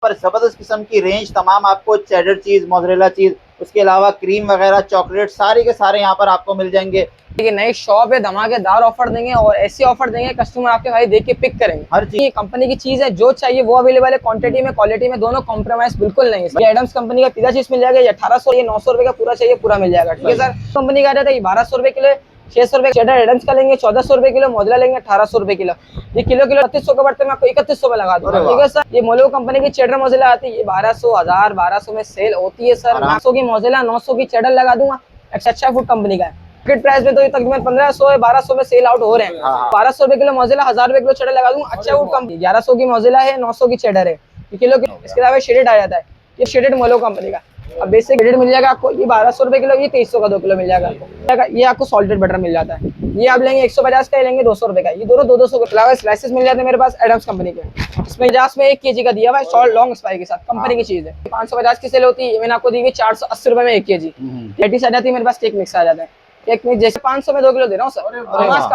पर जबरदस्त किस्म की रेंज, तमाम आपको चेडर चीज, मोज़रेला चीज, उसके अलावा क्रीम वगैरह, चॉकलेट, सारे के सारे यहाँ पर आपको मिल जाएंगे। ये नई शॉप है, धमाकेदार ऑफर देंगे और ऐसे ऑफर देंगे कस्टमर आपके भाई देख के पिक करेंगे। हर चीज कंपनी की चीज है, जो चाहिए वो अवेलेबल है, क्वांटिटी में क्वालिटी में दोनों, कॉम्प्रोमाइज बिल्कुल नहीं है। एडम्स कंपनी का पिज्जा चीज मिल जाएगा, ये 1800, ये 900 रुपए का पूरा चाहिए पूरा मिल जाएगा। ठीक है सर। कंपनी का रहता है 1200 रुपए किलो, 600 रुपए चेडर एडम्स का लेंगे, 1400 रुपए किलो, मोज़रेला लेंगे 1800 रुपए किलो। ये किलो 3200 का बर्तन में आपको 3100 में लगा दूंगा। ठीक है सर। ये मोलो कंपनी की चेडर मोज़रेला आती है, ये 1200, 1000, 1200 में सेल होती है सर। 900 की मोज़रेला, 900 की चेडर लगा दूंगा। अच्छा फूड कंपनी का है। मार्केट प्राइस में तो ये तकरीबन 1500 है, 1200 में सेल आउट हो रहे हैं। 1200 रुपए किलो मोज़रेला, 1000 रुपए किलो चेडर लगा दूंगा। अच्छा फूड कंपनी 1100 की मोज़रेला है, 900 की चेडर है किलो। इसके अलावा शेडेड आ जाता है, ये शेडेड मोलो कंपनी का। अब बेसिक रेट मिल जाएगा आपको, ये 1200 रुपए किलो, ये 2300 का 2 किलो मिल जाएगा आपको। ये आपको सॉल्टेड बटर मिल जाता है, ये आप लेंगे 150 का, लेंगे 200 रुपए का। ये दोनों 200 के अलावा स्लाइसेस मिल जाते हैं मेरे पास एडम्स कंपनी के। इसमें 50 में 1 केजी का दिया हुआ है, सॉल्ट लॉन्ग एक्सपायरी के साथ, कंपनी की चीज है। 550 की सेल होती है, मैंने आपको दी हुई 480 रुपए में 1 केजी। पेटीज आ जाती है मेरे पास, केक मिक्स आ जाता है। केक मिक्स जैसे 500 में 2 किलो दे रहा हूँ सर।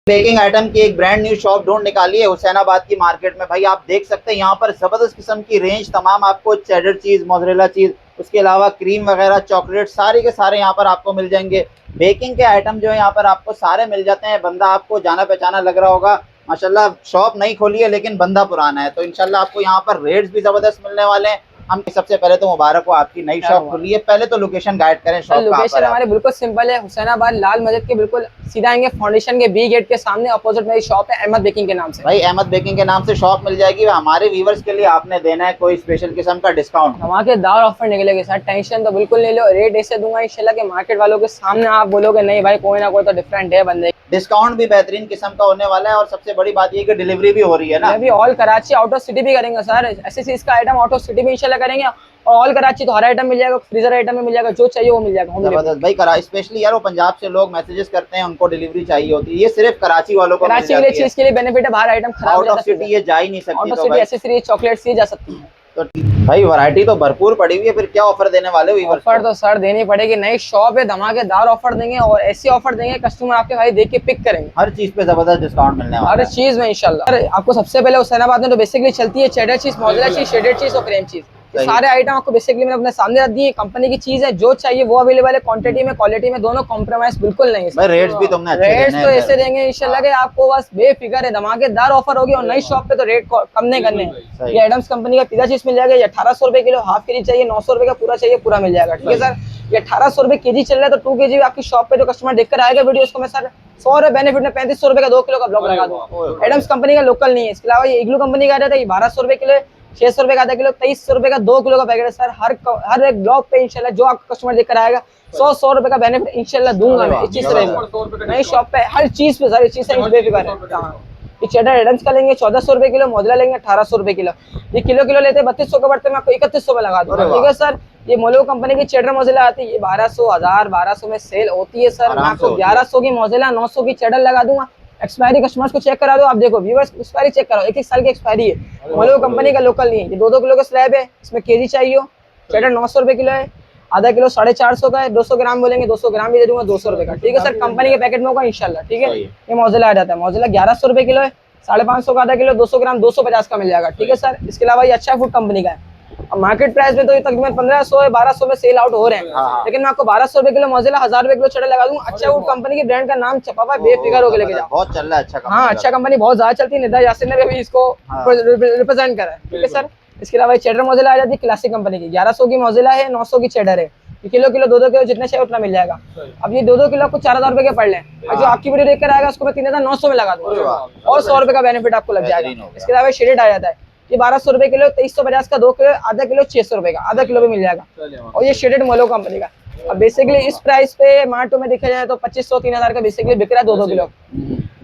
बेकिंग आइटम की एक ब्रांड न्यू शॉप ढूंढ निकाली है हुसैनाबाद की मार्केट में। भाई आप देख सकते हैं यहाँ पर जबरदस्त किस्म की रेंज, तमाम आपको चेडर चीज, मोज़रेला चीज, उसके अलावा क्रीम वगैरह, चॉकलेट, सारे के सारे यहाँ पर आपको मिल जाएंगे। बेकिंग के आइटम जो है यहाँ पर आपको सारे मिल जाते हैं। बंदा आपको जाना पहचाना लग रहा होगा, माशाल्लाह शॉप नई खोली है लेकिन बंदा पुराना है, तो इंशाल्लाह आपको यहाँ पर रेट्स भी जबरदस्त मिलने वाले हैं। हम सबसे पहले तो मुबारक हो, आपकी नई शॉप खुली है। पहले तो लोकेशन गाइड करें शॉप का। लोकेशन हमारे बिल्कुल सिंपल है, हुसैनाबाद लाल मस्जिद के बिल्कुल सीधा आएंगे, फाउंडेशन के बी गेट के सामने अपोजिट मेरी शॉप है, अहमद बेकिंग के नाम से। भाई अहमद बेकिंग के नाम से शॉप मिल जाएगी। हमारे व्यूवर्स के लिए आपने देना है कोई स्पेशल किस्म का डिस्काउंट? धमाकेदार ऑफर निकलेगा सर, टेंशन तो बिल्कुल नहीं लो। रेट ऐसे दूंगा इंशाल्लाह के मार्केट वालों के सामने आप बोलोगे नहीं भाई कोई ना कोई तो डिफरेंट है बंदे। डिस्काउंट भी बेहतरीन किस्म का होने वाला है और सबसे बड़ी बात ये कि डिलीवरी भी हो रही है ना। अभी all Karachi out of city भी करेंगे सर, ऐसे चीज का आइटम आउट ऑफ सिटी भी इंशाल्लाह करेंगे। और ऑल कराची तो हर आइटम मिल जाएगा, फ्रीजर आइटम में मिल जाएगा, जो चाहिए वो मिल जाएगा। जबरदस्त भाई। करा स्पेशली यार वो पंजाब से लोग मैसेजेस करते हैं, उनको डिलीवरी चाहिए होती है, ये सिर्फ कराची वालों को कराची वाले चीज के लिए बेनिफिट है, बाहर आइटम आउट ऑफ सिटी ये जा ही नहीं सकती। Out of city accessories chocolates ये जा सकती है। तो भाई वैरायटी तो भरपूर पड़ी हुई है, फिर क्या ऑफर देने वाले हो? ऑफर तो सर देनी पड़ेगी, नई शॉप है, धमाकेदार ऑफर देंगे और ऐसे ऑफर देंगे कस्टमर आपके भाई देख के पिक करेंगे। हर चीज पे जबरदस्त डिस्काउंट मिलने वाला है, हर चीज में इंशाल्लाह। आपको सबसे पहले हुसैनाबाद में तो बेसिकली चलती है चेडर चीज, मोज़रेला चीज, शेडेड चीज और क्रीम चीज। सारे आइटम आपको बेसिकली मैंने अपने सामने रख दिए। कंपनी की चीज है, जो चाहिए वो अवेलेबल है, क्वांटिटी में क्वालिटी में दोनों, कॉम्प्रोमाइज बिल्कुल नहीं है। रेट्स भी तुमने अच्छे रेट्स तो ऐसे देंगे इंशाल्लाह के आपको बस बेफिक्र है, धमाकेदार ऑफर होगी। और नई शॉप पे तो रेट कम नहीं करने हैं। ये एडम्स कंपनी का पिज्जा चीज मिल जाएगा, ये 1800 रुपए किलो, हाफ केजी चाहिए 900 रुपए का, पूरा चाहिए पूरा मिल जाएगा। ठीक है सर। ये 1800 रुपए केजी चल रहा है, तो 2 केजी आपकी शॉप पे जो कस्टमर देखकर आएगा वीडियो, उसको मैं सर 100 रुपए बेनिफिट में 3500 रुपए का 2 किलो का ब्लॉक लगा दूंगा। एडम्स कंपनी का लोकल नहीं है। इसके अलावा ये इग्लू कंपनी का रहता है, ये 1200 रुपए किलो, 600 रुपए का आधा किलो, 2300 रुपए का 2 किलो का पैकेट है सर। हर एक ब्लॉक पे इंशाल्लाह जो आपका कस्टमर देखकर आएगा 100 रुपए का बेनिफिट इंशाल्लाह दूंगा मैं। इस चीज से नई शॉप पे हर चीज पे सारी चीज से बेफिक्र है। ये चेडर एडम्स का लेंगे 1400 रुपए किलो, मोज़रेला लेंगे 1800 रुपए किलो। ये किलो लेते हैं 3200 का बर्तन में आपको 3100 में लगा दूंगा। ठीक है सर। ये मोलो कंपनी की चेडर मोज़रेला आती है, ये 1200, 1000, 1200 में सेल होती है सर। मैं आपको 1100 की मोज़रेला, 900 की चेडर लगा दूंगा। एक्सपायरी कस्टमर्स को चेक करा दो, आप देखो व्यूअर्स एक्सपायरी चेक करो, 1-1 साल की एक्सपायरी है। मोलो कंपनी का लोकल नहीं है। ये 2-2 किलो का स्लैब है, इसमें केजी चाहिए हो। चेडर 900 रुपए किलो है, आधा किलो 450 का है, 200 ग्राम बोलेंगे 200 ग्राम भी दे दूंगा 200 रुपए का। ठीक है सर। कंपनी के पैकेट में होगा इंशाल्लाह। ठीक है। ये मोज़रेला आ जाता है, मोज़रेला 1100 रुपए किलो है, 550 का आधा किलो, 200 ग्राम 250 का मिल जाएगा। ठीक है सर। इसके अलावा ये अच्छा फूड कंपनी का है। अब मार्केट प्राइस में तो ये तकरीबन 1500 है, 1200 में सेल आउट हो रहे हैं। लेकिन मैं आपको 1200 रुपए किलो मोज़रेला, 1000 रुपए किलो चेडर लगा दूंगा। अच्छा फूड कंपनी की ब्रांड का नाम छपा हुआ है, बेफिक्र होकर लेके जाओ। बहुत चल रहा है अच्छा कंपनी। हाँ अच्छा कंपनी बहुत ज्यादा चलती है, निदा यासिर ने भी इसको रिप्रेजेंट करा है। ठीक है सर। इसके अलावा चेडर मोज़रेला आ जाती है क्लासिक कंपनी की, 1100 की मोज़रेला है, 900 की चेडर है। किलो 2-2 किलो जितने चाहिए उतना मिल जाएगा। अब ये 2-2 किलो आपको 4000 रुपए के पड़ ले, जो आपकी वीडियो देखकर आएगा उसको मैं 3900 में लगा दूंगा और 100 रुपए का बेनिफिट आपको लग जाएगा। इसके अलावा शेडेड आ जाता है, ये 1200 रुपए किलो, 2350 का 2 किलो, आधा किलो 600 रुपए का, आधा किलो भी मिल जाएगा। और ये शेडेड मोलो कंपनी का। अब बेसिकली इस प्राइस पे मार्टो में देखा जाए तो 2500-3000 का बेसिकली बिक रहा है 2-2 किलो।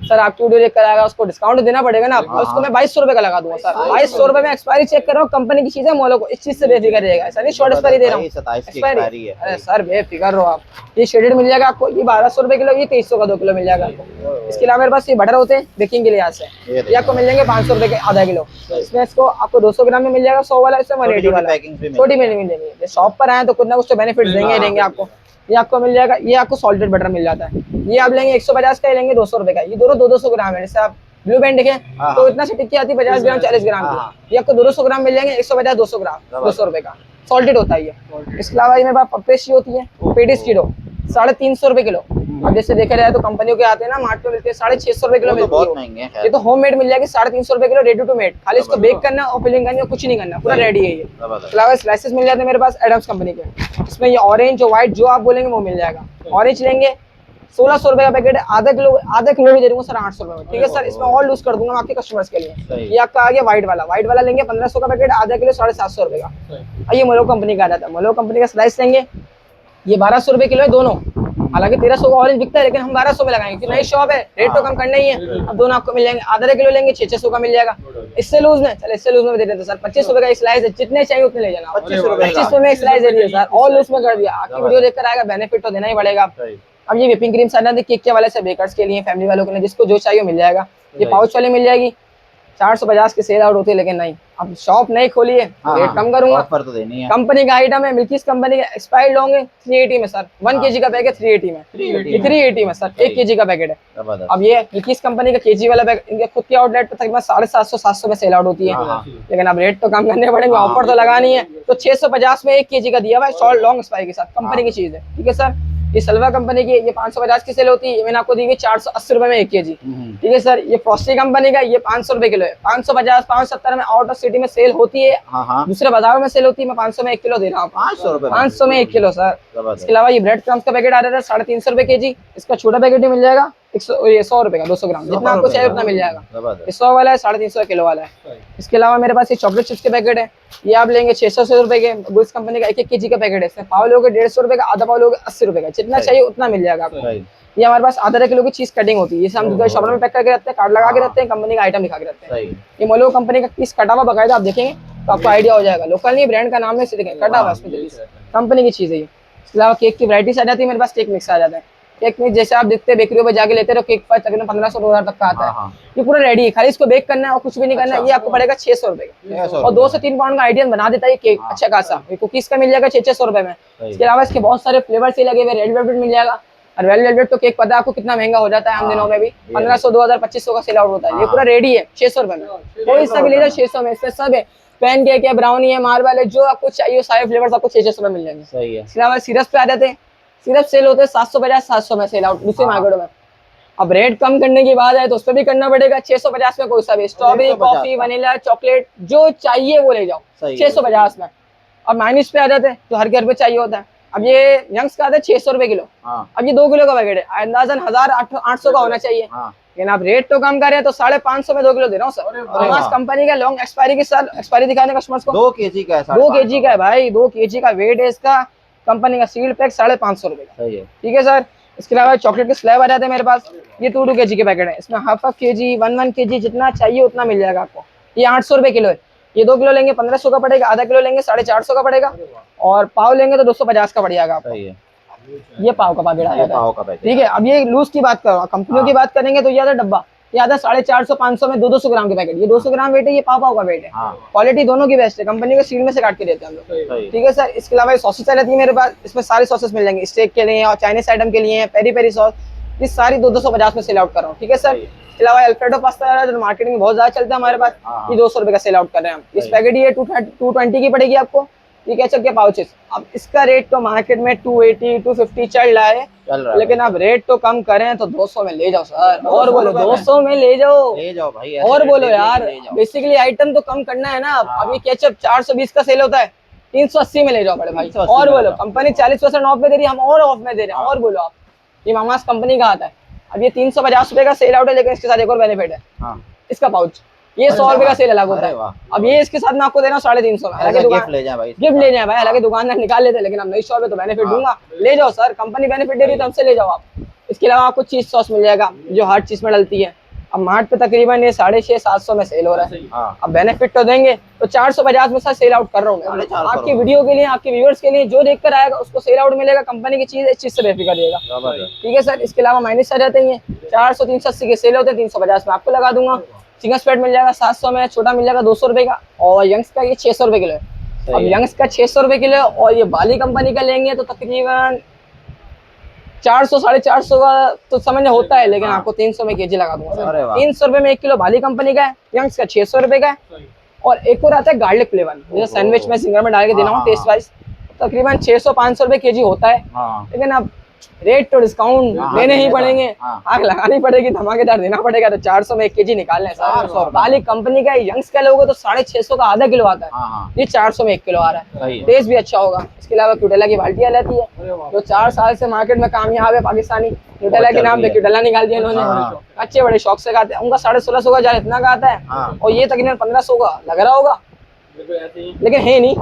सर आपकी वीडियो देखकर आएगा, उसको डिस्काउंट देना पड़ेगा ना, उसको मैं 2200 रुपए का लगा दूंगा सर। 2200 रुपए में एक्सपायरी चेक कर रहा हूँ, कंपनी की चीज है मोलो को, इस चीज से बेफिक्र रहेगा। ऐसा नहीं शॉर्ट एक्सपायरी दे रहा हूँ, एक्सपायरी। अरे सर बेफिक्र हो आप। ये शेडेड मिल जाएगा आपको, ये 1200 रुपए किलो, ये 2300 का 2 किलो मिल जाएगा आपको। इसके अलावा मेरे पास ये बटर होते हैं बेकिंग के लिए, यहाँ से ये आपको मिल जाएंगे 500 रुपए के आधा किलो। इसमें इसको आपको 200 ग्राम में मिल जाएगा, 100 वाला, इसमें 180 वाला, छोटी में नहीं मिलेगी। शॉप पर आए तो कुछ ना कुछ तो बेनिफिट देंगे ही देंगे आपको। ये आपको मिल जाएगा, ये आपको सॉल्टेड बटर मिल जाता है, ये आप लेंगे 150 का, लेंगे 200 रुपए का। ये दोनों 200 ग्राम है, जैसे आप ब्लू बैंड देखें हाँ, तो इतना से टिक्की आती है 50 ग्राम 40 ग्राम हाँ, की, ये आपको 200 ग्राम मिल जाएंगे 150 200 ग्राम 200 रुपए का सॉल्टेड होता है ये। इसके अलावा ये मेरे पास पपेशी होती है, पेटिस किलो 350 रुपए किलो। अब जैसे देखा जाए तो कंपनियों के आते हैं ना, मार्ट में मिलते हैं 650 रुपए किलो वो तो मिलती बहुत है। महंगे हैं ये खैर। तो होममेड मिल जाएगी 350 रुपए किलो, रेडी टू मेड, खाली इसको बेक करना और फिलिंग करनी और कुछ नहीं करना, पूरा रेडी है ये। जबरदस्त। इसके अलावा स्लाइसेस मिल जाते हैं मेरे पास एडम्स कंपनी के, इसमें ये ऑरेंज और व्हाइट जो आप बोलेंगे वो मिल जाएगा। ऑरेंज लेंगे 1600 रुपए का पैकेट है, आधा किलो भी दे दूंगा सर 800 रुपए में, ठीक है सर। इसमें और लूज कर दूंगा आपके कस्टमर्स के लिए। ये आपका आ गया व्हाइट वाला लेंगे 1500 का पैकेट, आधा किलो 750 रुपए का। ये मोलो कंपनी का आ जाता है, मोलो कंपनी का स्लाइस लेंगे, ये 1200 रुपए किलो है दोनों। हालांकि 1300 का ऑरेंज बिकता है, लेकिन हम 1200 में लगाएंगे क्योंकि नई शॉप है, रेट तो कम करना ही है। अब दोनों आपको मिल जाएंगे, आधा किलो लेंगे 600 का मिल जाएगा। इससे लूज में चले, इससे लूज में दे देते सर 25 रुपए का एक स्लाइस है, जितने चाहिए उतने ले जाना। 25 रुपए 25 में एक स्लाइस दे दिया सर, और लूज में कर दिया। आपकी वीडियो देखकर आएगा, बेनिफिट तो देना ही पड़ेगा। अब ये व्हिपिंग क्रीम साथ केक के वाले से बेकर्स के लिए, फैमिली वालों के लिए, जिसको जो चाहिए मिल जाएगा। ये पाउच वाली मिल जाएगी, 450 की सेल आउट होती है, लेकिन नहीं, अब शॉप नहीं खोली है, रेट कम करूंगा। ऑफर तो देनी है। कंपनी का आइटम है, मिल्कीज कंपनी का, एक्सपायर्ड होंगे 380 में सर, 1 kg का पैकेट 380 में, 380 में सर, 1 kg का पैकेट है। अब ये मिल्कीज कंपनी का केजी वाला पैकेट इनके खुद के आउटलेट पे तकरीबन 750-700 में सेल आउट होती है, लेकिन अब रेट तो कम करने पड़ेंगे, ऑफर तो लगानी है। तो 650 में 1 kg का दिया हुआ है, शॉर्ट लॉन्ग एक्सपायरी के साथ, कंपनी की चीज है, ठीक है सर। ये सलवा कंपनी की, ये 550 की सेल होती है, ये मैंने आपको दी गई 480 रुपए में 1 kg, ठीक है सर। ये फ्रॉस्टी कंपनी का, ये 500 रुपए किलो है, 550 570 में आउट ऑफ सिटी में सेल होती है, दूसरे बाजारों में सेल होती है। मैं 500 में 1 किलो दे रहा हूँ, 500 में 1 किलो सर। इसके अलावा ये ब्रेड क्रम्स का पैकेट आ रहा था 350 रुपए kg, इसका छोटा पैकेट भी मिल जाएगा 100 रुपए का, 200 ग्राम, जितना आपको चाहिए उतना मिल जाएगा। 100 वाला है, 350 किलो वाला है। इसके अलावा मेरे पास ये चॉकलेट चिप्स के पैकेट है, ये आप लेंगे 600 रुपए के, गुड्स कंपनी का 1 kg का पैकेट है। इसमें पाव लोगे 150 रुपए का, आधा पाव लोगे 80 रुपए का, जितना चाहिए उतना मिल जाएगा आपको। ये हमारे पास आधा किलो की चीज कटिंग होती है, ये हम दुकान शॉप में पैक करके रखते हैं, कार्ड लगा के रखते हैं, कंपनी का आइटम दिखा के रखते हैं। ये मोलो कंपनी का पीस कटा हुआ बकायदा आप देखेंगे तो आपको आइडिया हो जाएगा, लोकल नहीं, ब्रांड का नाम है, देखें कटा हुआ इसमें, कंपनी की चीज है ये। इसके अलावा केक की वैरायटीज आ जाती है मेरे पास, केक मिक्स आ जाता है। केक मिक्स जैसे आप देखते हैं बेकरियों पर जाके लेते हो, केक प्राइस तकरीबन 1500-2000 तक का आता है। ये पूरा रेडी है, खाली इसको बेक करना है और कुछ भी नहीं करना है। ये आपको पड़ेगा 600 रुपए का, और 2 से 3 पाउंड का आइडियन बना देता है ये केक अच्छा खासा। ये कुकीज का मिल जाएगा 600 रुपए में। इसके अलावा इसके बहुत सारे फ्लेवर्स ही लगे हुए, रेड वेलवेट मिल जाएगा, और रेड वेलवेट तो केक पता है आपको कितना महंगा हो जाता है आम दिनों में भी, 1500 2000 2500 का सेल आउट होता है। ये पूरा रेडी है 600 रुपए में, कोई हिस्सा भी ले जाओ 600 में। इसमें सब है, पैन केक है, ब्राउनी है, मार्बल है, जो आपको चाहिए सारे फ्लेवर्स आपको 600 रुपए मिल जाएंगे। सही है। इसके अलावा सिरप पे आ जाते हैं, सिर्फ सेल होते हैं 750-700 में सेल आउट दूसरे मार्केटों में। अब रेट कम करने की बात है तो उस पर भी करना पड़ेगा, 650 में कोई सा भी, स्ट्रॉबेरी, कॉफी, वनीला, चॉकलेट जो चाहिए वो ले जाओ 650 में। अब माइनस पे आ जाते हैं जो हर घर पे चाहिए होता है। अब ये यंग्स का आता है 600 रुपए किलो, अब ये 2 किलो का पैकेट है, अंदाजन 1800 का होना चाहिए, लेकिन आप रेट तो कम कर रहे हैं तो 550 में 2 किलो दे रहा हूँ सर। कंपनी का लॉन्ग एक्सपायरी के साथ, एक्सपायरी दिखाने कस्टमर्स को 2 kg का है, 2 kg का है भाई, 2 kg का वेट है इसका। कंपनी का सील पैक 550 रुपए का, ठीक है सर। इसके अलावा चॉकलेट के स्लैब आ जाते हैं मेरे पास, ये 2 kg के पैकेट है, इसमें हाफ kg 1 kg जितना चाहिए उतना मिल जाएगा आपको। ये 800 रुपए किलो है, ये 2 किलो लेंगे 1500 का पड़ेगा, आधा किलो लेंगे 450 का पड़ेगा, और पाव लेंगे तो 250 का पड़ जाएगा आपको। ये पाव का पैकेट आ जाता है, ठीक है। अब ये लूज की बात करो, कंपनियों की बात करेंगे तो ये आता डब्बा, ये आता 450-500 में 200 ग्राम के पैकेट, ये 200 ग्राम वेट है, ये पाव का वेट है। क्वालिटी दोनों की बेस्ट है, कंपनी के सील में से काट के देते हैं हम लोग, ठीक है सर। इसके अलावा सॉसेस आ जाती है मेरे पास, इसमें सारी सॉसेस मिल जाएंगे, स्टेक के लिए और चाइनीज आइटम के लिए, पेरी पेरी सॉस, ये सारी 250 में सेल आउट कर रहा हूँ, ठीक है सर। इसके अलावा अल्फ्रेडो पास्ता आ रहा है जो मार्केटिंग में बहुत ज्यादा चलता है हमारे पास, ये 200 रुपए का सेल आउट कर रहे हैं हम। इस पैकेट ये 220 की पड़ेगी आपको, ये केचप के पाउचेस। अब इसका रेट तो मार्केट में 280-250 चल रहा है, लेकिन अब रेट तो कम करें तो 200 में ले जाओ सर, और बोलो 200 में ले जाओ भाई, और बोलो यार, बेसिकली आइटम तो कम करना है ना। अब ये केचप 420 का सेल होता है, 380 में ले जाओ बड़े भाई, और बोलो कंपनी 40% ऑफ में दे रही है, हम और ऑफ में दे रहे हैं, और बोलो आप। ये मामास कंपनी का आता है, अब ये 350 रुपए का सेल आउट है, लेकिन इसके साथ एक और बेनिफिट है, इसका पाउच ये 100 रुपए का सेल अलग होता है। अब ये इसके साथ मैं आपको दे रहा हूँ 350 में, हालांकि गिफ्ट ले जाए भाई, हालांकि दुकानदार निकाल लेते हैं, लेकिन अब नई शॉप है तो बेनिफिट दूंगा, ले जाओ सर, कंपनी बेनिफिट दे रही है तो हमसे ले जाओ आप। इसके अलावा आपको चीज सॉस मिल जाएगा जो हर चीज में डलती है। अब मार्ट पे तकरीबन ये 650-700 में सेल हो रहा है, अब बेनिफिट तो देंगे तो 450 में सर सेल आउट कर रहा हूँ मैं आपकी वीडियो के लिए, आपके व्यूअर्स के लिए, जो देखकर आएगा उसको सेल आउट मिलेगा, कंपनी की चीज इस चीज से बेफिक्र रहिएगा, ठीक है सर। इसके अलावा माइनस आ जाते हैं 400-380 के सेल होते हैं, 350 में आपको लगा दूंगा। चिकन स्प्रेड मिल जाएगा 700 में, छोटा मिल जाएगा 200 रुपए का, और यंग्स का ये 600 रुपए किलो है। अब यंग्स का 600 रुपए किलो, और ये बाली कंपनी का लेंगे तो तकरीबन 400 450 का तो समझ होता है, लेकिन आपको 300 में केजी लगा दूंगा अरे वाह। 300 रुपए में 1 किलो बाली कंपनी का है, यंग्स का 600 रुपए का है। और एक और आता है गार्लिक फ्लेवर, जैसे सैंडविच में सिंगर में डाल के देना हो टेस्ट वाइज, तकरीबन 600-500 रुपए केजी होता है। लेकिन अब रेट तो डिस्काउंट देने ही पड़ेंगे, आग लगानी पड़ेगी, धमाकेदार देना पड़ेगा, तो 400 में 1 केजी निकालना है सर। बाली कंपनी का यंग्स का लोगे तो 650 का आधा किलो आता है, ये 400 में 1 किलो आ रहा है, टेस्ट भी अच्छा होगा। इसके अलावा क्यूटेला की बाल्टियां रहती है, जो 4 साल से मार्केट में कामयाब है, पाकिस्तानी क्यूटेला के नाम पे क्यूटेला निकाल दिया इन्होंने, अच्छे बड़े शौक से खाते हैं। उनका 1650 का जार इतना का आता है, और ये तकरीबन 1500 का लग रहा होगा, लेकिन है नहीं,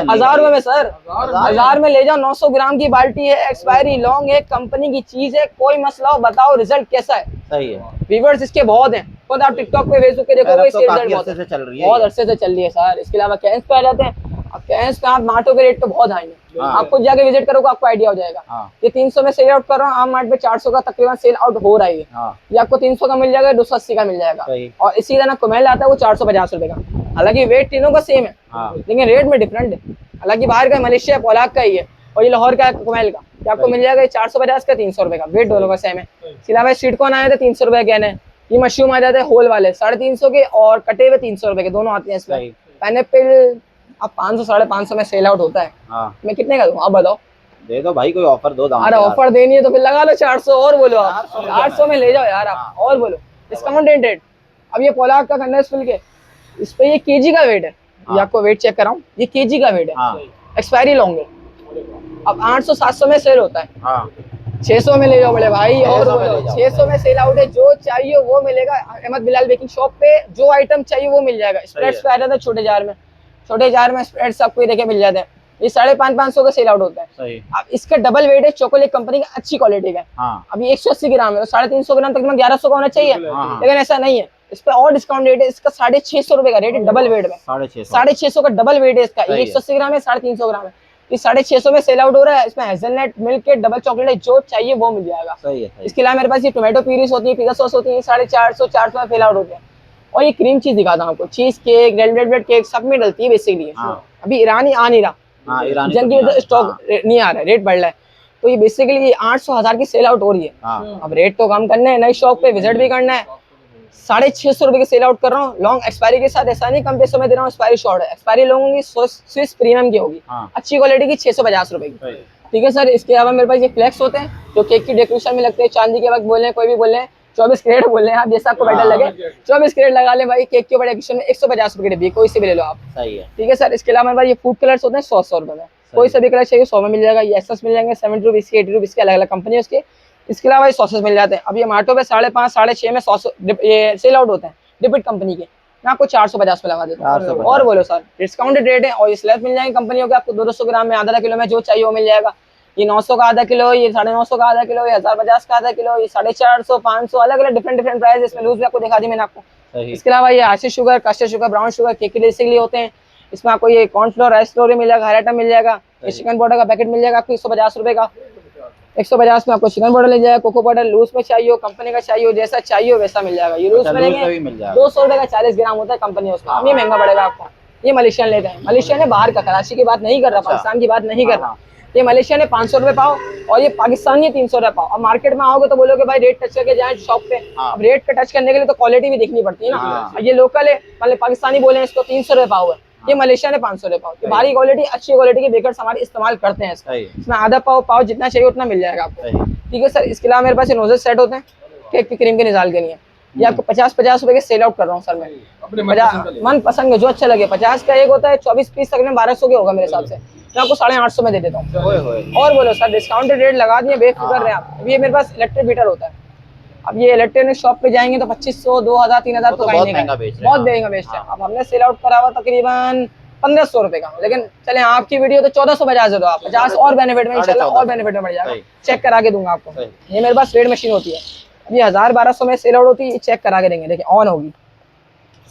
1000 रुपए में सर, 1000 में ले जाओ। 900 ग्राम की बाल्टी है, एक्सपायरी लॉन्ग है, कंपनी की चीज है, कोई मसला हो बताओ, रिजल्ट कैसा है। सही है, व्यूअर्स इसके बहुत हैं, खुद आप टिकटॉक पे फेसबुक पे देखोगे, इसके रिजल्ट बहुत अरसे से चल रही है, बहुत अरसे से चल रही है सर। इसके अलावा कैंस पे आ जाते हैं, अब कैंस पे आप मार्टो के रेट तो बहुत हाई है, आप खुद जाके विजिट करोगे आपको आइडिया हो जाएगा। ये 300 में सेल आउट कर रहा हूँ, आम मार्ट पे 400 का तकरीबन सेल आउट हो रहा है, ये आपको 300 का मिल जाएगा, 280 का मिल जाएगा। और इसी तरह कुमेल आता है, वो 450 रुपए का, हालांकि वेट तीनों का सेम है, लेकिन रेट में डिफरेंट है। हालांकि बाहर का मलेशिया पोलाक का ही है, और ये लाहौर का कुमेल का, ये आपको मिल जाएगा 450 का, 300 रुपए का, वेट दोनों का सेम है। इसके अलावा स्वीट कॉर्न आए थे 300 रुपए के, ये मशरूम आ जाते हैं होल वाले 350 के, और कटे हुए 300 रुपए के, दोनों आते हैं इसमें। पाइनएप्पल अब 500-550 में सेल आउट होता है, मैं कितने का दूं आप बताओ? दे दो भाई, कोई ऑफर दो। अरे ऑफर देनी है तो फिर लगा लो 400 और बोलो आप, 800 में ले जाओ यार आप, और बोलो डिस्काउंटेड रेट। अब ये पोलाक का कंडेंस मिल्क है, इस पे ये केजी का वेट है, ये आपको वेट चेक कराऊं, ये केजी का वेट है, एक्सपायरी लॉन्ग है। अब 800-700 में सेल होता है, 600 में ले जाओ बड़े भाई, और 600 में सेल आउट है, जो चाहिए वो मिलेगा। अहमद बिलाल बेकिंग शॉप पे जो आइटम चाहिए वो मिल जाएगा। स्प्रेड्स पे आ जाता है छोटे जार में स्प्रेड्स आपको देखे मिल जाते हैं, ये 550 का सेल आउट होता है। अब इसका डबल वेट है, चॉकलेट कंपनी का, अच्छी क्वालिटी का। अभी 180 ग्राम है, 350 ग्राम तकरीबन 1100 का होना चाहिए, लेकिन ऐसा नहीं है, इस पे और डिस्काउंट रेट है, इसका 650 रुपए का रेट है, डबल वेट में 650 का डबल वेट है इसका। 180 ग्राम है, 350 ग्राम है, ये 650 में सेल आउट हो रहा है। इसमें हेज़लनट मिल्क के डबल चॉकलेट है, जो चाहिए वो मिल जाएगा। इसके अलावा मेरे पास ये टोमेटो प्यूरीज होती है, पिज़्ज़ा सॉस होती है, 450 में सेल आउट होते हैं। और ये क्रीम चीज दिखाता हूँ आपको, cheese cake, red velvet cake, सब में डलती है बेसिकली। अभी ईरानी आ नहीं रहा, जल्द की वजह स्टॉक नहीं आ रहा है, रेट बढ़ रहा है, तो ये बेसिकली 800-1000 की सेल आउट हो रही है। अब रेट तो कम करना है, नई शॉप पे विजिट भी करना है। 650 रुपए की सेल आउट कर रहा हूँ, लॉन्ग एक्सपायरी के साथ, ऐसा नहीं कम पैसों में दे रहा हूँ, एक्सपायरी शॉर्ट है। एक्सपायरी लॉन्ग होगी, स्विस प्रीमियम की होगी, अच्छी क्वालिटी की, 650 रुपए की, ठीक है सर। इसके अलावा मेरे पास ये फ्लेक्स होते हैं, जो केक की डेकोरेशन में लगते हैं, चांदी के वक्त बोले, कोई भी बोले 24 कैरेट बोल रहे हैं आप, जैसा आपको बेटर लगे 24 कैरेट लगा ले भाई। केक के ऊपर एक्शन में 150 रुपए की डिब्बी, कोई से भी ले लो आप, सही है, ठीक है सर। इसके अलावा ये फूड कलर्स होते हैं 100 रुपए में, कोई सा भी कलर चाहिए 100 में मिल जाएगा। ये एसएस मिल जाएंगे 70 रुपीज के, 80 रुपीज के, अलग अलग कंपनी है उसके। इसके अलावा ये सॉसेस मिल जाते हैं, अब ये मार्टो पे 5.5 6.5 में सॉस ये सेल आउट होते हैं, डिपिट कंपनी के, मैं आपको 450 में लगा देता हूँ। और बोलो सर, डिस्काउंटेड रेट है। और ये स्लैब मिल जाएंगे कंपनियों के, आपको 200 ग्राम में, आधा किलो में, जो चाहिए वो मिल जाएगा। ये 900 का आधा किलो, ये 950 का आधा किलो, ये 1050 का आधा किलो, ये 450, 500, अलग अलग डिफरेंट प्राइस। इसमें लूज भी आपको दिखा दी मैंने आपको। इसके अलावा ये आशीष sugar, custard sugar, brown sugar, cake के लिए होते हैं। इसमें आपको ये कॉर्नफ्लोर, राइस फ्लोर मिल जाएगा, हर आइटम मिल जाएगा। ये चिकन पाउडर का पैकेट मिल जाएगा आपको 150 रुपए का, 150 में आपको चिकन पाउडर मिल जाएगा। कोको पाउडर लूज में चाहिए हो, कंपनी का चाहिए हो, जैसा चाहिए हो वैसा मिल जाएगा। ये लूज में लेंगे 200 रुपए का 40 ग्राम होता है कंपनी उसका, ये महंगा पड़ेगा आपको। ये मलेशियन लेते हैं, मलेशियन है बाहर का, कराची की बात नहीं कर रहा, पाकिस्तान की बात नहीं कर रहा। ये मलेशियन है 500 रुपए पाओ, और ये पाकिस्तानी है 300 रुपए पाओ। अब मार्केट में आओगे तो बोलोगे भाई रेट टच करके जाए शॉप पे, अब रेट का टच करने के लिए तो क्वालिटी भी देखनी पड़ती है ना। ये लोकल है, मतलब पाकिस्तानी बोले इसको 300 रुपए पाओ है, ये मलेशियन है 500 रुपए पाओ। भारी क्वालिटी, अच्छी क्वालिटी के बेकर्स हमारे इस्तेमाल करते हैं इसमें आधा पाव जितना चाहिए उतना मिल जाएगा आपको, ठीक है सर। इसके अलावा मेरे पास ये नोजल सेट होते हैं केक की क्रीम के निजाल के लिए, ये आपको 50-50 रुपए के सेल आउट कर रहा हूँ सर मैं, मन पसंद है जो अच्छा लगे। 50 का एक होता है, 24 पीस तक में 1200 के होगा मेरे हिसाब से, मैं आपको 850 में दे देता हूँ। और बोलो सर, डिस्काउंटेड रेट लगा दिए, बेफिक्र रहे आप। अब ये मेरे पास इलेक्ट्रिक हीटर होता है, अब ये इलेक्ट्रॉनिक शॉप पे जाएंगे तो 2500, 2000, 3000 तो बहुत महंगा बेचते हैं। अब हमने सेल आउट करा हुआ तकरीबन 1500 रुपए का, लेकिन चले आपकी वीडियो तो 1450 दे दो आप, 50 और बेनिफिट में इंशाल्लाह और बेनिफिट में बढ़ जाएगा, चेक करा के दूंगा आपको। ये मेरे पास वेट मशीन होती है, ये 1000-1200 में सेल आउट होती है, ये चेक करा के देंगे, देखिए ऑन होगी,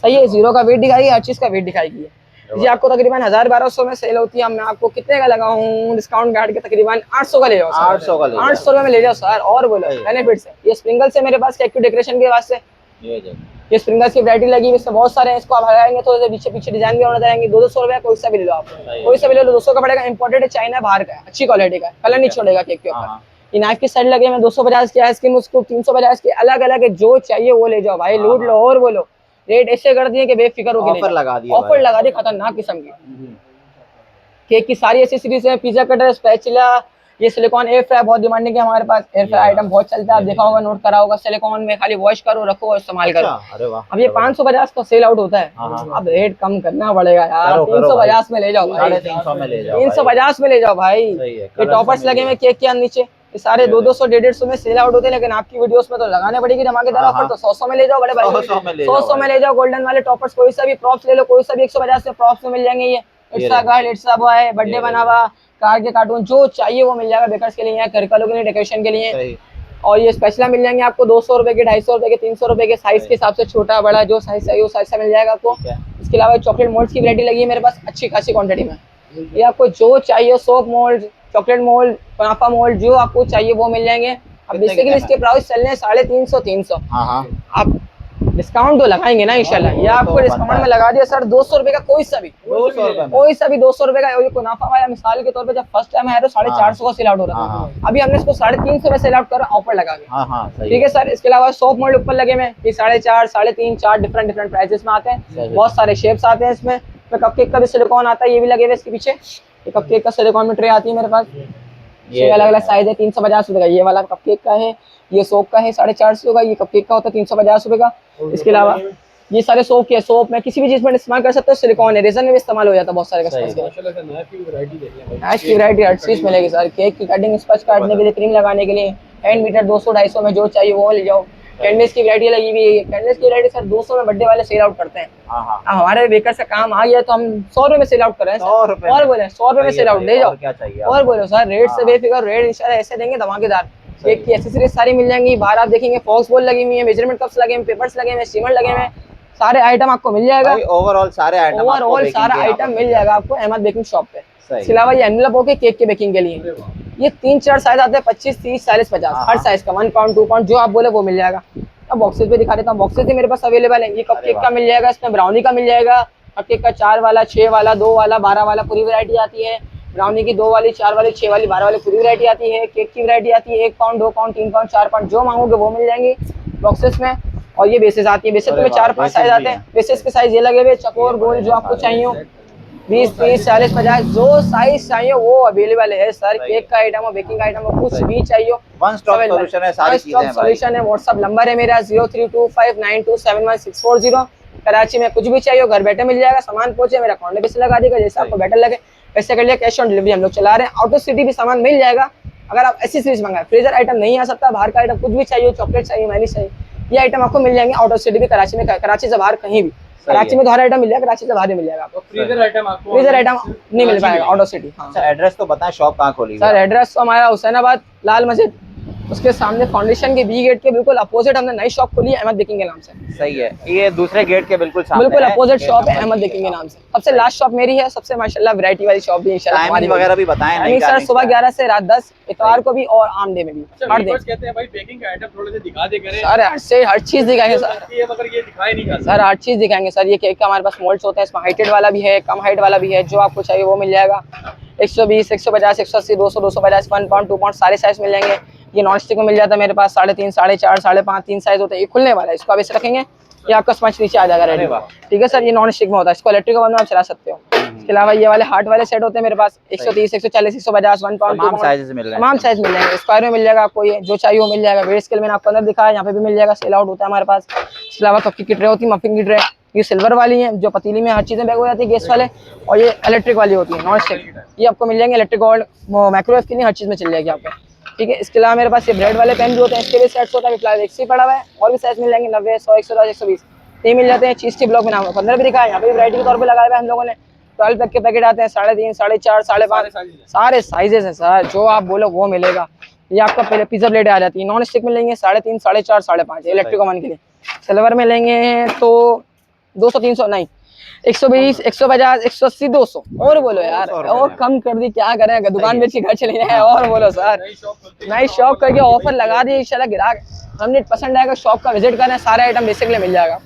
सही है, जीरो का वेट दिखाएगी, हर चीज का वेट दिखाएगी। जी आपको तकरीबन 1000-1200 में सेल होती है, मैं आपको कितने का लगाऊं डिस्काउंट काट के, तकरीबन 800 का ले जाओ, 800 रुपए में ले जाओ सर। और बोलो बेनिफिट है, ये स्प्रिंगल से मेरे पास केक डेकोरेशन के वास्ते ये स्प्रिंगल्स की वैरायटी लगी हुई, इसमें बहुत सारे हैं, इसको आप हटाएंगे तो पीछे डिजाइन भी होने जाएंगे। 200 रुपए कोई सा भी ले लो आप, कोई सा भी ले लो, 200 का पड़ेगा, इंपोर्टेड है, चाइना बाहर का है, अच्छी क्वालिटी का, कलर नहीं छोड़ेगा केक के ऊपर। ये नाइफ के सेट लगे हैं 250 के आइसक्रीम, उसको 350 के, अलग अलग है, जो चाहिए वो ले जाओ भाई, लूट लो और बोलो। रेट ऐसे कर दिए कि बेफिक्र होकर ऑफर लगा दिया, ऑफर लगा दिए खतरनाक किस्म की। केक की सारी एसेसरीज है, पिज्जा कटर, स्पैचुला, ये सिलिकॉन एयर फ्राई बहुत डिमांडिंग है हमारे पास, एयर फ्राई आइटम बहुत चलता है, आप देखा होगा, नोट करा होगा, सिलिकॉन में खाली वॉश करो, रखो और इस्तेमाल करो। अरे वाह, अब ये 550 का सेल आउट होता है, अब रेट कम करना पड़ेगा यार, 350 में ले जाओ भाई, 350 में ले जाओ, 350 में ले जाओ भाई। ये टॉपर्स लगे हुए केक के नीचे, ये सारे 200 150 में सेल आउट होते हैं, लेकिन आपकी वीडियोस में तो लगाने पड़ेगी धमाकेदार ऑफर, तो 100 में ले जाओ बड़े भाई, 100 में ले जाओ। गोल्डन वाले टॉपर्स कोई सा भी प्रॉप्स ले लो, कोई सा भी 150 में प्रॉप्स में मिल जाएंगे। ये इट्सा कार्ड, इट्सा बॉय, बर्थडे बना हुआ, कार के कार्टून, जो चाहिए वो मिल जाएगा, बेकर्स के लिए, घर वालों के लिए, डेकोरेशन के लिए। और ये स्पेशल मिल जाएंगे आपको 200 रुपए के, 250 रुपए के, 300 रुपए के, साइज के हिसाब से, छोटा बड़ा जो साइज चाहिए वो साइज से मिल जाएगा आपको। इसके अलावा चॉकलेट मोल्ड्स की वैरायटी लगी है मेरे पास अच्छी खासी क्वांटिटी में, ये आपको जो चाहिए, सोप मोल्ड, चॉकलेट मोल्ड, पनाफा मोल्ड, जो आपको चाहिए वो मिल जाएंगे। अब बेसिकली इसके प्राइस चल रहे हैं 350 300। आप डिस्काउंट तो लगाएंगे ना इंशाल्लाह, ये आपको डिस्काउंट में लगा दिया सर 200 रुपए का, कोई सा भी 200 रुपए का। ये कुनाफा वाला मिसाल के तौर पे जब फर्स्ट टाइम आया तो 450 का सेल आउट हो रहा था, अभी हमने इसको 350 में सेल आउट कर ऑफर लगा के, ठीक है सर। इसके अलावा सोप मोल्ड ऊपर लगे में 4.5 3.5 4 डिफरेंट प्राइसेस में आते हैं, बहुत सारे शेप्स आते हैं इसमें। कपकेक का भी सिलिकॉन आता है, ये भी लगे हुए इसके पीछे, ये कपकेक का सिलिकॉन में ट्रे आती है मेरे पास, ये अलग अलग साइज है। 350 रुपए का ये वाला कपकेक का है, ये सोप का है 450 का, ये कपकेक का होता है 350 रुपए का। इसके अलावा ये सारे सोप के, सोप में किसी भी चीज में इस्तेमाल कर सकते हो, सिलिकॉन है, रेजन में भी इस्तेमाल हो जाता है बहुत सारे कस्टमर्स के। नाइफ की वैरायटी हर चीज मिलेगी सर, केक की कटिंग, स्पंज काटने के लिए, क्रीम लगाने के लिए, हैंड मीटर 200 250 में जो चाहिए वो ले जाओ। कैंडल्स की वैरायटी लगी हुई है, कैंडल्स की वैरायटी सर 200 में बर्थडे वाले सेल आउट करते हैं। हमारे बेकर से काम आ गया तो हम 100 रुपए में सेल आउट कर रहे हैं, और बोले 100 रुपए में सेल आउट ले जाओ, और बोलो सर रेट से बेफिक्र, रेट इंशाल्लाह ऐसे देंगे धमाकेदार। केक की एक्सेसरीज सारी मिल जाएंगी, बाहर आप देखेंगे फॉक्स बॉल लगी हुई है, मेजरमेंट कप्स लगे हैं, पेपर्स लगे हैं, स्टीमर लगे हैं, सारे आइटम आपको मिल जाएगा। ओवरऑल सारा आइटम मिल जाएगा आपको अहमद बेकिंग शॉप पे। इसके अलावा ये एनवेलप होके केक के बेकिंग के लिए, ये 3-4 साइज आते हैं, 25 30 40 50, हर साइज का 1 पाउंड 2 पाउंड जो आप बोले वो मिल जाएगा। अब बॉक्सेस पे दिखा देता हूँ, बॉक्सेस भी मेरे पास अवेलेबल है। ये कपकेक का मिल जाएगा, इसमें ब्राउनी का मिल जाएगा, कपकेक का 4 वाला, 6 वाला, 2 वाला, 12 वाला पूरी वैरायटी आती है। ब्राउनी की 2 वाली, 4 वाली, 6 वाली, 12 वाली पूरी वैरायटी आती है। केक की वैरायटी आती है 1 पाउंड 2 पाउंड 3 पाउंड 4 पाउंड, जो मांगोगे वो मिल जाएंगे बॉक्सेस में। और ये बेसेस आती है, बेसेस में 4-5 साइज आते हैं, बेसेस के साइज ये लगे हुए, चकोर गोल जो आपको चाहिए 20 30 40 50 जो साइज चाहिए वो अवेलेबल है सर। केक का आइटम हो, बेकिंग आइटम हो, कुछ भी चाहिए, वन स्टॉप सॉल्यूशन है, सारी चीजें हैं भाई। सॉल्यूशन है। व्हाट्सएप नंबर है मेरा 0325927116 कराची में कुछ भी चाहिए घर बैठे मिल जाएगा, सामान पहुंचे मेरा अकाउंट पे लगा देगा, जैसे आपको बेटर लगे वैसे कर लिया। कैश ऑन डिलीवरी हम लोग चला रहे हैं, आउट ऑफ सिटी भी सामान मिल जाएगा अगर आप ऐसी चीज मंगाए। फ्रीजर आइटम नहीं आ सकता, बाहर का आइटम कुछ भी चाहिए, चॉकलेट चाहिए, मैनी चाहिए, ये आइटम आपको मिल जाएंगे आउट ऑफ सिटी भी, कराची में, कराची से बाहर कहीं भी। कराची में तो हर आइटम मिल जाएगा, कराची से बाहर भी मिल जाएगा आपको। फ्रीजर आइटम नहीं मिल पाएगा आउट ऑफ सिटी। अच्छा एड्रेस तो बताएं, शॉप कहाँ खोली सर? एड्रेस तो हमारा हुसैनाबाद लाल मस्जिद, उसके सामने फाउंडेशन के बी गेट के बिल्कुल अपोजिट हमने नई शॉप खोली है अहमद बेकिंग के नाम से। सही है, ये दूसरे गेट के बिल्कुल सामने, बिल्कुल अपोजिट शॉप है अहमद बेकिंग के नाम से। सबसे लास्ट शॉप मेरी है, सबसे माशाल्लाह वैरायटी वाली शॉप भी इंशाल्लाह हमारी वगैरह भी बताएं। नहीं सर, सुबह 11 से रात 10, इतवार को भी और आम डे में भी। कहते हैं भाई बेकिंग का आइटम थोड़े से दिखा दे करें सर, हर चीज दिखाएंगे सर, मगर ये दिखाई नहीं जाता सर, हर चीज दिखाएंगे सर। ये केक का हमारे पास मोल्ड्स होते हैं, इसमें हाइटेड वाला भी है, कम हाइट वाला भी है, जो आपको चाहिए वो मिल जाएगा। 120 150 180 200 250 1 पाउंड 2 पाउंड सारे साइज मिल जाएंगे। ये नॉन स्टिक में मिल जाता है मेरे पास 3.5 4.5 5.5 3 साइज होता है। ये खुलने वाला है, इसको आप ऐसे रखेंगे ये आपका स्पंज नीचे आ जाएगा रेडी, ठीक है सर। ये नॉन स्टिक में होता है, इसको इलेक्ट्रिक ओवन में आप चला सकते हो। इसके अलावा ये वाले हार्ट वाले सेट होते हैं मेरे पास 130 140 150 1 पाउंड तमाम साइज मिल रहे हैं, तमाम साइज मिल जाएंगे। स्क्वायर में मिल जाएगा आपको, ये जो चाहिए वो मिल जाएगा। वेट स्केल मैंने आपको अंदर दिखाया, यहाँ पे भी मिल जाएगा, सेल आउट होता है हमारे पास। इसके अलावा कप की ट्रे होती है, मफिन की ट्रे, ये सिल्वर वाली है जो पतीली में हर चीजें बैग हो जाती है गैस वाले, और ये इलेक्ट्रिक वाली होती है नॉन स्टिक, ये आपको मिल जाएंगे। इलेक्ट्रिक और माइक्रोवेव के लिए हर चीज में चल जाएगी आपको, ठीक है। इसके अलावा मेरे पास ये ब्रेड वाले पेन भी होते हैं, इसके लिए सेट्स होता है, फिलहाल एक से पड़ा हुआ है, और भी साइज मिल जाएंगे 90 100 110 120 ये मिल जाते हैं। चीज के ब्लॉक में नाम 15 भी दिखाया, यहाँ पे वैरायटी के तौर पे लगाया हुआ है हम लोगों ने। 12 पैक के पैकेट आते हैं 3.5 4.5 5.5 सारे साइजेस हैं सर, जो आप बोलो वो मिलेगा। ये आपका पहले पिज्जा प्लेट आ जाती है, नॉन स्टिक में लेंगे 3.5 4.5 5.5 इलेक्ट्रिक ओवन के लिए। सिल्वर में लेंगे तो 200 300 नहीं 120 150 180 200 और बोलो यार, और कम कर दी, क्या करें, दुकान बेच के घर चले जाए। और बोलो सर, नई शॉप करके ऑफर लगा दी इंशाल्लाह, ग्राहक 100% आएगा, शॉप का विजिट करें, सारे आइटम बेसिकली मिल जाएगा।